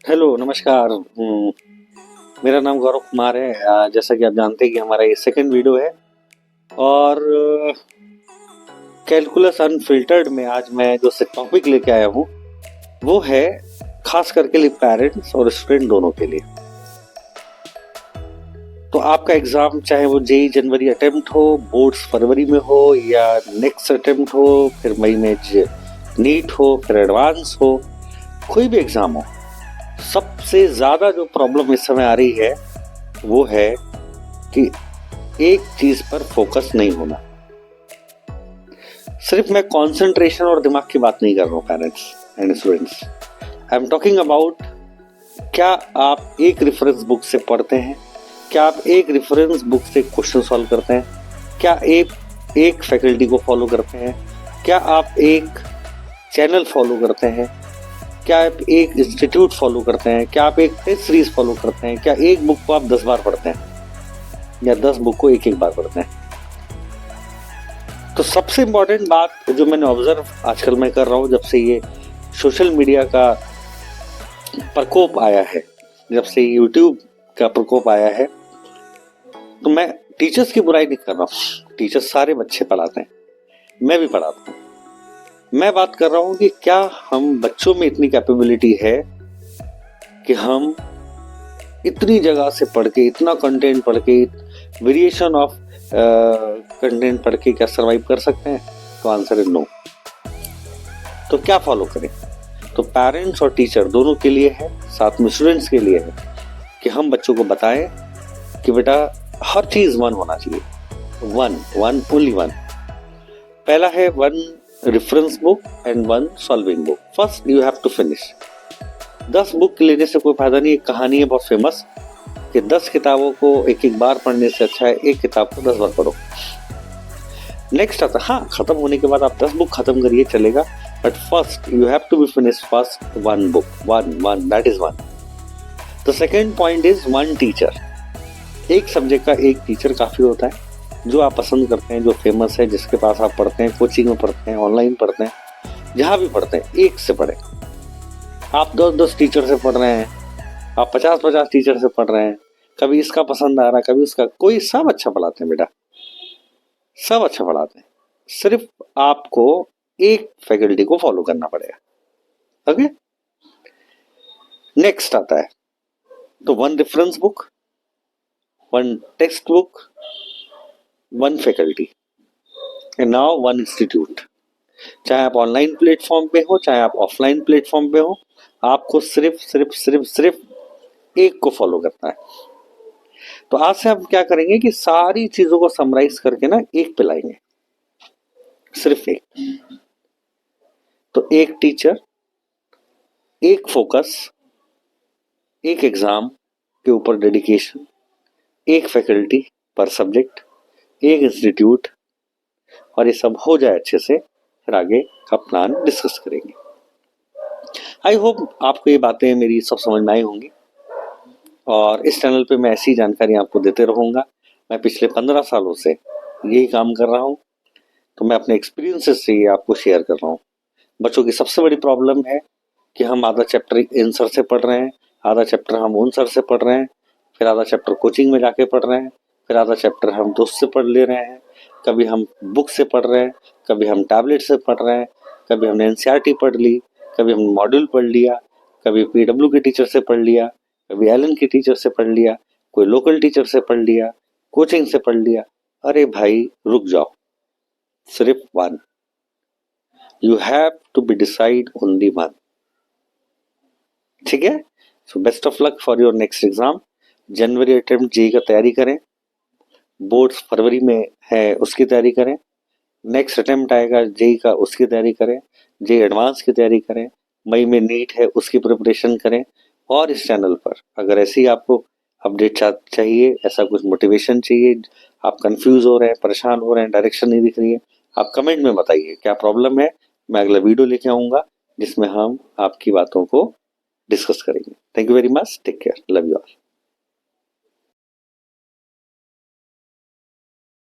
Hello, नमस्कार। मेरा नाम गौरव कुमार है। जैसा कि आप जानते हैं कि हमारा ये सेकंड वीडियो है और कैलकुलस अनफिल्टर्ड में आज मैं जो टॉपिक लेके आया हूँ वो है खास करके लिए पेरेंट्स और स्टूडेंट दोनों के लिए। तो आपका एग्जाम चाहे वो जेई जनवरी अटेम्प्ट हो, बोर्ड्स फरवरी में हो या नेक्स्ट अटेम्प्ट हो, फिर मई में नीट हो, फिर एडवांस हो, कोई भी एग्जाम हो, सबसे ज्यादा जो प्रॉब्लम इस समय आ रही है वो है कि एक चीज पर फोकस नहीं होना। सिर्फ मैं कंसंट्रेशन और दिमाग की बात नहीं कर रहा हूँ parents and students. I am talking about क्या आप एक रेफरेंस बुक से पढ़ते हैं, क्या आप एक रेफरेंस बुक से क्वेश्चन सॉल्व करते हैं, क्या एक फैकल्टी को फॉलो करते हैं, क्या आप एक चैनल फॉलो करते हैं, क्या आप एक इंस्टीट्यूट फॉलो करते हैं, क्या आप एक टेस्ट सीरीज फॉलो करते हैं, क्या एक बुक को आप 10 बार पढ़ते हैं या 10 बुक को एक बार पढ़ते हैं। तो सबसे इंपॉर्टेंट बात जो मैंने ऑब्जर्व आजकल मैं कर रहा हूँ, जब से ये सोशल मीडिया का प्रकोप आया है, जब से यूट्यूब का प्रकोप आया है, तो मैं टीचर्स की बुराई नहीं कर रहा हूँ। टीचर्स सारे बच्चे पढ़ाते हैं, मैं भी पढ़ाता हूँ। मैं बात कर रहा हूँ कि क्या हम बच्चों में इतनी कैपेबिलिटी है कि हम इतनी जगह से पढ़ के, इतना कंटेंट पढ़ के, वेरिएशन ऑफ कंटेंट पढ़ के क्या सरवाइव कर सकते हैं? तो आंसर है नो। तो क्या फॉलो करें? तो पेरेंट्स और टीचर दोनों के लिए है, साथ में स्टूडेंट्स के लिए है कि हम बच्चों को बताएं कि बेटा हर चीज वन होना चाहिए। One only one. पहला है one reference book and one solving book. First you have to finish. 10 book लेने से कोई फायदा नहीं। एक कहानी है बहुत फेमस कि 10 किताबों को एक बार पढ़ने से अच्छा है एक किताब को 10 बार पढ़ो। नेक्स्ट आता, हाँ, खत्म होने के बाद आप 10 बुक खत्म करिए, चलेगा, but first you have to be finish first one book. One that is one. The second point is one teacher. एक सब्जेक्ट का एक टीचर काफी होता है, जो आप पसंद करते हैं, जो फेमस है, जिसके पास आप पढ़ते हैं, कोचिंग में पढ़ते हैं, ऑनलाइन पढ़ते हैं, जहां भी पढ़ते हैं, एक से पढ़े। आप 10 टीचर से पढ़ रहे हैं, आप 50 टीचर से पढ़ रहे हैं, कभी इसका पसंद आ रहा है, कभी उसका, कोई सब अच्छा पढ़ाते हैं बेटा, सब अच्छा पढ़ाते हैं। सिर्फ आपको एक फैकल्टी को फॉलो करना पड़ेगा। ओके, नेक्स्ट आता है तो one reference book, one text book, one faculty and now one institute. चाहे आप ऑनलाइन प्लेटफॉर्म पे हो, चाहे आप ऑफलाइन प्लेटफॉर्म पे हो, आपको सिर्फ एक को फॉलो करना है। तो आज से हम क्या करेंगे कि सारी चीजों को समराइज करके ना एक पे लाएंगे, सिर्फ एक। तो एक टीचर, एक फोकस, एक एग्जाम के ऊपर डेडिकेशन, एक फैकल्टी पर सब्जेक्ट, एक इंस्टीट्यूट, और ये सब हो जाए अच्छे से, फिर आगे का प्लान डिस्कस करेंगे। आई होप आपको ये बातें मेरी सब समझ में आई होंगी और इस चैनल पे मैं ऐसी जानकारी आपको देते रहूंगा। मैं पिछले 15 सालों से यही काम कर रहा हूँ, तो मैं अपने एक्सपीरियंसेस से ये आपको शेयर कर रहा हूँ। बच्चों की सबसे बड़ी प्रॉब्लम है कि हम आधा चैप्टर इन सर से पढ़ रहे हैं, आधा चैप्टर हम उन सर से पढ़ रहे हैं, फिर आधा चैप्टर कोचिंग में जाके पढ़ रहे हैं, फिर आधा चैप्टर हम दोस्त से पढ़ ले रहे हैं, कभी हम बुक से पढ़ रहे हैं, कभी हम टैबलेट से पढ़ रहे हैं, कभी हमने एनसीईआरटी पढ़ ली, कभी हमने मॉड्यूल पढ़ लिया, कभी पीडब्ल्यू के टीचर से पढ़ लिया, कभी एलन के टीचर से पढ़ लिया, कोई लोकल टीचर से पढ़ लिया, कोचिंग से पढ़ लिया। अरे भाई रुक जाओ, सिर्फ one. You have to be decide only one. ठीक है? So best of luck for your next exam. जनवरी अटेम्प्ट जेई का तैयारी करें, बोर्ड्स फरवरी में है उसकी तैयारी करें, नेक्स्ट अटेम्प्ट आएगा जेई का उसकी तैयारी करें, जेई एडवांस की तैयारी करें, मई में नीट है उसकी प्रिपरेशन करें। और इस चैनल पर अगर ऐसी आपको अपडेट चाहिए, ऐसा कुछ मोटिवेशन चाहिए, आप कंफ्यूज हो रहे हैं, परेशान हो रहे हैं, डायरेक्शन नहीं दिख रही है, आप कमेंट में बताइए क्या प्रॉब्लम है। मैं अगला वीडियो लेके आऊंगा जिसमें हम आपकी बातों को डिस्कस करेंगे। Thank you very much, take care, love you all.